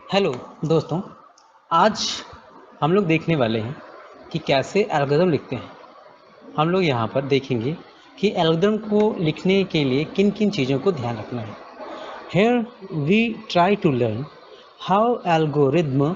Hello दोस्तों, आज हम लोग देखने वाले हैं कि कैसे एल्गोरिदम लिखते हैं। हम लोग यहाँ पर देखेंगे कि एल्गोरिदम को लिखने के लिए किन किन चीज़ों को ध्यान रखना है। Here we try to learn how algorithm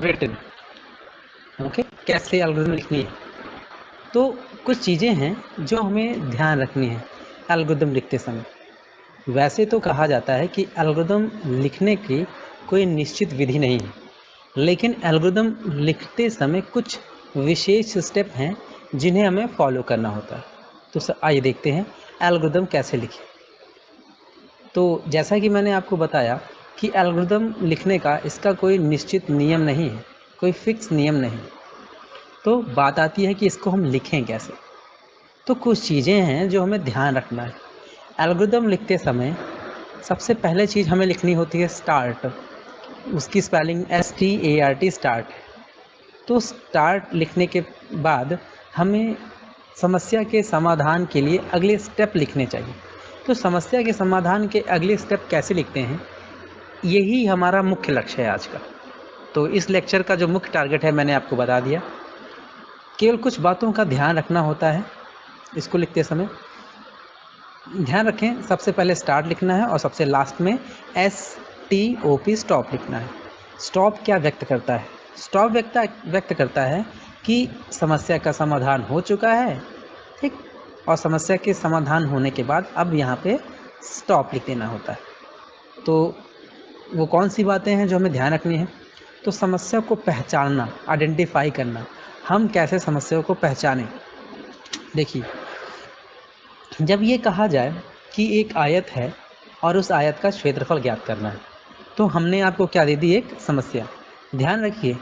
written, okay, कैसे एल्गोरिदम लिखनी है। तो कुछ चीज़ें हैं जो हमें ध्यान रखनी है एल्गोरिदम लिखते समय। वैसे तो कहा जाता है कि एल्गोरिदम लिखने की कोई निश्चित विधि नहीं है, लेकिन एल्गोरिदम लिखते समय कुछ विशेष स्टेप हैं जिन्हें हमें फॉलो करना होता है। तो आइए देखते हैं एल्गोरिदम कैसे लिखें। तो जैसा कि मैंने आपको बताया कि एल्गोरिदम लिखने का इसका कोई निश्चित नियम नहीं है, कोई फिक्स नियम नहीं। तो बात आती है कि इसको हम लिखें कैसे। तो कुछ चीज़ें हैं जो हमें ध्यान रखना है एल्गोरिदम लिखते समय। सबसे पहले चीज़ हमें लिखनी होती है स्टार्ट। उसकी स्पेलिंग START स्टार्ट है। तो स्टार्ट लिखने के बाद हमें समस्या के समाधान के लिए अगले स्टेप लिखने चाहिए। तो समस्या के समाधान के अगले स्टेप कैसे लिखते हैं, यही हमारा मुख्य लक्ष्य है आज का। तो इस लेक्चर का जो मुख्य टारगेट है मैंने आपको बता दिया। केवल कुछ बातों का ध्यान रखना होता है इसको लिखते समय। ध्यान रखें, सबसे पहले स्टार्ट लिखना है और सबसे लास्ट में STOP स्टॉप लिखना है। स्टॉप क्या व्यक्त करता है? स्टॉप व्यक्त करता है कि समस्या का समाधान हो चुका है, ठीक, और समस्या के समाधान होने के बाद अब यहाँ पे स्टॉप लिख देना होता है। तो वो कौन सी बातें हैं जो हमें ध्यान रखनी है? तो समस्या को पहचानना, आइडेंटिफाई करना। हम कैसे समस्या को पहचानें? देखिए, जब ये कहा जाए कि एक आयत है और उस आयत का क्षेत्रफल ज्ञात करना है, तो हमने आपको क्या दे दी? एक समस्या। ध्यान रखिए,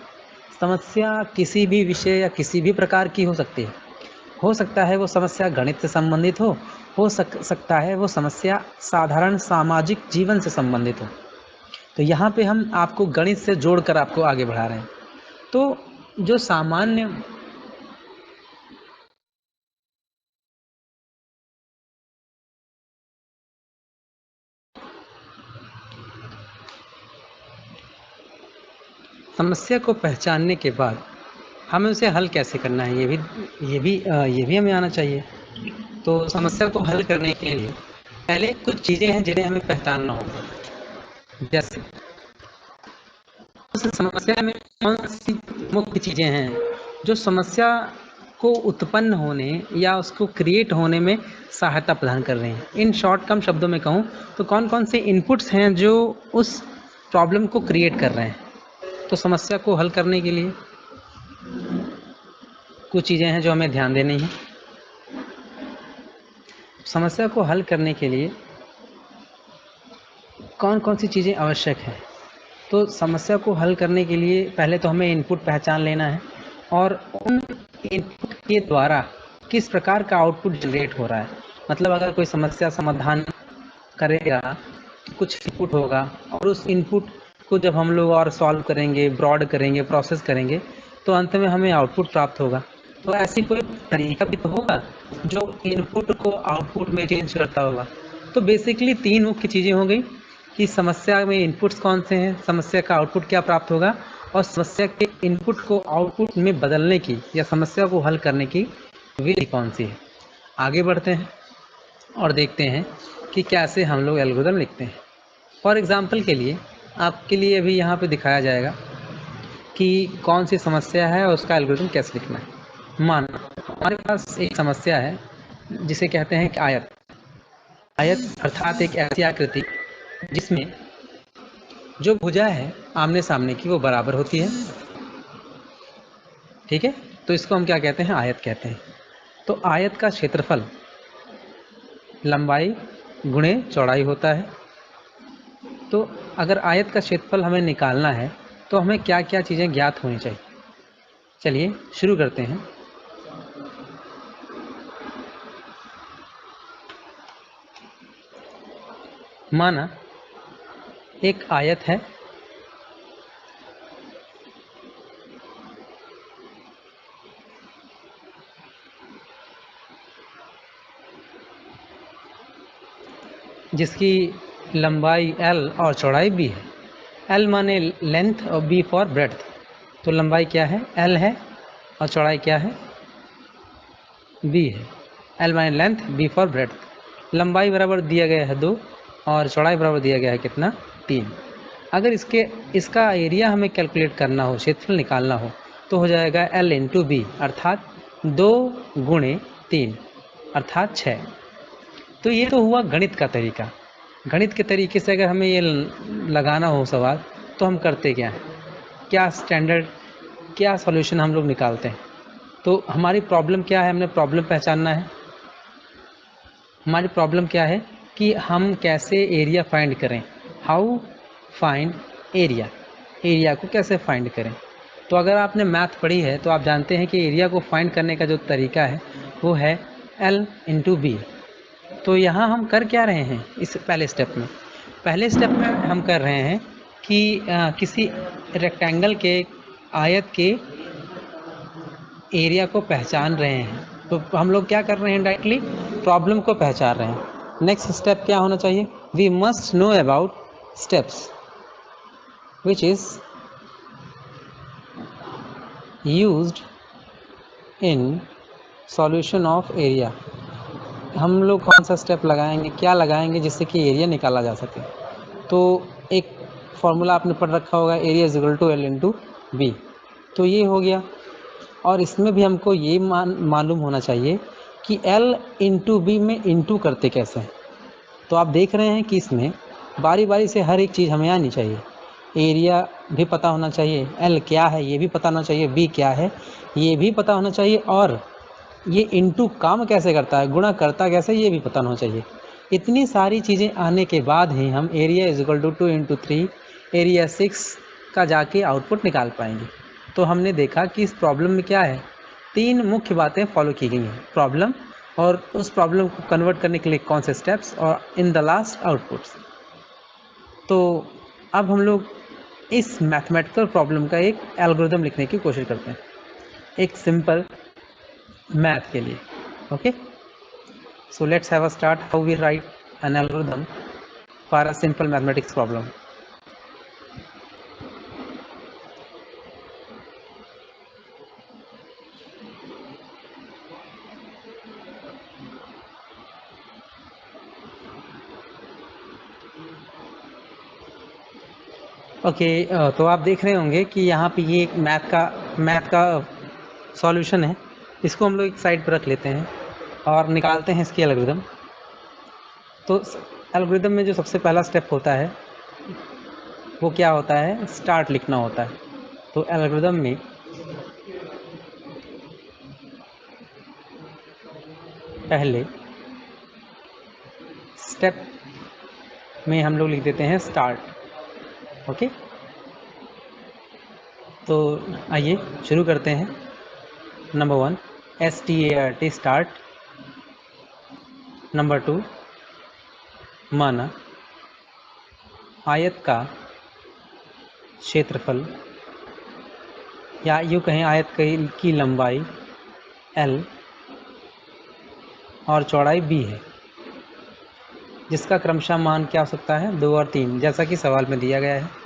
समस्या किसी भी विषय या किसी भी प्रकार की हो सकती है। हो सकता है वो समस्या गणित से संबंधित हो सकता है वो समस्या साधारण सामाजिक जीवन से संबंधित हो। तो यहाँ पे हम आपको गणित से जोड़कर आपको आगे बढ़ा रहे हैं। तो जो सामान्य समस्या को पहचानने के बाद हमें उसे हल कैसे करना है, ये भी हमें आना चाहिए। तो समस्या को हल करने के लिए पहले कुछ चीज़ें हैं जिन्हें हमें पहचानना होगा। जैसे उस समस्या में कौन सी मुख्य चीज़ें हैं जो समस्या को उत्पन्न होने या उसको क्रिएट होने में सहायता प्रदान कर रही हैं। इन शॉर्ट कम शब्दों में कहूँ तो कौन कौन से इनपुट्स हैं जो उस प्रॉब्लम को क्रिएट कर रहे हैं। तो समस्या को हल करने के लिए कुछ चीज़ें हैं जो हमें ध्यान देनी है। समस्या को हल करने के लिए कौन कौन सी चीज़ें आवश्यक हैं। तो समस्या को हल करने के लिए पहले तो हमें इनपुट पहचान लेना है और उन इनपुट के द्वारा किस प्रकार का आउटपुट जनरेट हो रहा है। मतलब अगर कोई समस्या समाधान करेगा तो कुछ इनपुट होगा, और उस इनपुट को जब हम लोग और सॉल्व करेंगे, ब्रॉड करेंगे, प्रोसेस करेंगे, तो अंत में हमें आउटपुट प्राप्त होगा। तो ऐसी कोई तरीका भी तो होगा जो इनपुट को आउटपुट में चेंज करता होगा। तो बेसिकली तीन मुख्य चीज़ें हो गई कि समस्या में इनपुट्स कौन से हैं, समस्या का आउटपुट क्या प्राप्त होगा, और समस्या के इनपुट को आउटपुट में बदलने की या समस्या को हल करने की विधि कौन सी है। आगे बढ़ते हैं और देखते हैं कि कैसे हम लोग एल्गोरिदम लिखते हैं। फॉर एग्जांपल के लिए आपके लिए अभी यहाँ पे दिखाया जाएगा कि कौन सी समस्या है और उसका एल्गोरिदम कैसे लिखना है। मानो हमारे पास एक समस्या है जिसे कहते हैं कि आयत। आयत अर्थात एक ऐसी आकृति जिसमें जो भुजा है आमने सामने की वो बराबर होती है, ठीक है। तो इसको हम क्या कहते हैं? आयत कहते हैं। तो आयत का क्षेत्रफल लंबाई गुणे चौड़ाई होता है। तो अगर आयत का क्षेत्रफल हमें निकालना है तो हमें क्या क्या चीज़ें ज्ञात होनी चाहिए। चलिए शुरू करते हैं। माना एक आयत है जिसकी लंबाई l और चौड़ाई b है। l माने लेंथ और b फॉर ब्रेड्थ। तो लंबाई क्या है? l है और चौड़ाई क्या है? b है। l माने लेंथ, b फॉर ब्रेड्थ। लंबाई बराबर दिया गया है 2 और चौड़ाई बराबर दिया गया है कितना? 3। अगर इसका एरिया हमें कैलकुलेट करना हो, क्षेत्रफल निकालना हो, तो हो जाएगा l इंटू बी, अर्थात 2 गुणे 3 अर्थात 6। तो ये तो हुआ गणित का तरीका। गणित के तरीके से अगर हमें ये लगाना हो सवाल, तो हम करते क्या हैं? क्या स्टैंडर्ड, क्या सॉल्यूशन हम लोग निकालते हैं? तो हमारी प्रॉब्लम क्या है, हमने प्रॉब्लम पहचानना है। हमारी प्रॉब्लम क्या है कि हम कैसे एरिया फाइंड करें, हाउ फाइंड एरिया, एरिया को कैसे फाइंड करें। तो अगर आपने मैथ पढ़ी है तो आप जानते हैं कि एरिया को फाइंड करने का जो तरीका है वो है L इंटू बी। तो यहाँ हम कर क्या रहे हैं इस पहले स्टेप में? पहले स्टेप में हम कर रहे हैं कि किसी रेक्टेंगल के, आयत के एरिया को पहचान रहे हैं। तो हम लोग क्या कर रहे हैं? डायरेक्टली प्रॉब्लम को पहचान रहे हैं। नेक्स्ट स्टेप क्या होना चाहिए? We must know about steps which is used in solution of area. हम लोग कौन सा स्टेप लगाएंगे, क्या लगाएंगे जिससे कि एरिया निकाला जा सके? तो एक फॉर्मूला आपने पढ़ रखा होगा, area is equal to L into B. तो ये हो गया। और इसमें भी हमको ये मालूम होना चाहिए कि L इंटू बी में इंटू करते कैसे हैं। तो आप देख रहे हैं कि इसमें बारी बारी से हर एक चीज़ हमें आनी चाहिए। एरिया भी पता होना चाहिए, L क्या है ये भी पता होना चाहिए, B क्या है ये भी पता होना चाहिए, और ये इंटू काम कैसे करता है, गुणा करता कैसे, ये भी पता होना चाहिए। इतनी सारी चीज़ें आने के बाद ही हम area is equal to 2 into 3 area 6 का जाके आउटपुट निकाल पाएंगे। तो हमने देखा कि इस प्रॉब्लम में क्या है, 3 मुख्य बातें फॉलो की गई हैं। प्रॉब्लम, और उस प्रॉब्लम को कन्वर्ट करने के लिए कौन से स्टेप्स, और इन द लास्ट आउटपुट्स। तो अब हम लोग इस मैथमेटिकल प्रॉब्लम का एक एल्गोरिथम लिखने की कोशिश करते हैं, एक सिंपल मैथ के लिए। Okay, so let's have a start how we write an algorithm for a simple mathematics problem. Okay, तो आप देख रहे होंगे कि यहाँ पे ये एक मैथ का सॉल्यूशन है। इसको हम लोग एक साइड पर रख लेते हैं और निकालते हैं इसकी एल्गोरिथम। तो एल्गोरिथम में जो सबसे पहला स्टेप होता है वो क्या होता है? स्टार्ट लिखना होता है। तो एल्गोरिथम में पहले स्टेप में हम लोग लिख देते हैं स्टार्ट। ओके, तो आइए शुरू करते हैं। Number 1 START start. नंबर 2 माना आयत का क्षेत्रफल, या यूँ कहें आयत की लंबाई L और चौड़ाई B है, जिसका क्रमशः मान क्या हो सकता है? 2 और 3, जैसा कि सवाल में दिया गया है।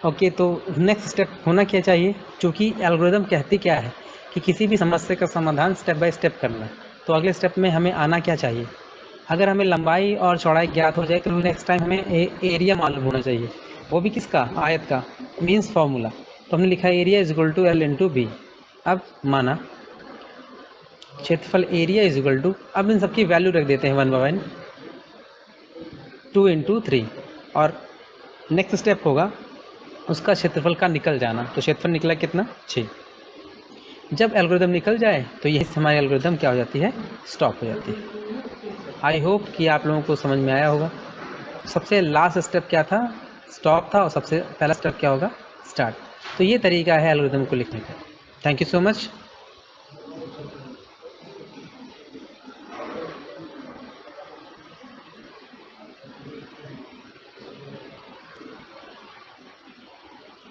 ओके, तो नेक्स्ट स्टेप होना क्या चाहिए? क्योंकि एल्गोरिथम कहती क्या है कि किसी भी समस्या का समाधान स्टेप बाय स्टेप करना। तो अगले स्टेप में हमें आना क्या चाहिए? अगर हमें लंबाई और चौड़ाई ज्ञात हो जाए तो नेक्स्ट टाइम हमें एरिया मालूम होना चाहिए, वो भी किसका? आयत का, मीन्स फार्मूला। तो हमने लिखा area is equal to L into B. अब माना क्षेत्रफल एरिया इज इक्वल टू, अब इन सबकी वैल्यू रख देते हैं 1 बाय 1, 2 इंटू 3, और नेक्स्ट स्टेप होगा उसका क्षेत्रफल का निकल जाना। तो क्षेत्रफल निकला कितना? 6। जब एल्गोरिथम निकल जाए तो यही से हमारी एल्गोरिथम क्या हो जाती है? स्टॉप हो जाती है। आई होप कि आप लोगों को समझ में आया होगा। सबसे लास्ट स्टेप क्या था? स्टॉप था, और सबसे पहला स्टेप क्या होगा? स्टार्ट। तो ये तरीका है एल्गोरिथम को लिखने का। Thank you so much.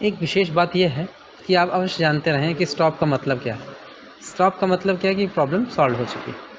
एक विशेष बात यह है कि आप अवश्य जानते रहें कि स्टॉप का मतलब क्या है। स्टॉप का मतलब क्या है कि प्रॉब्लम सॉल्व हो चुकी है।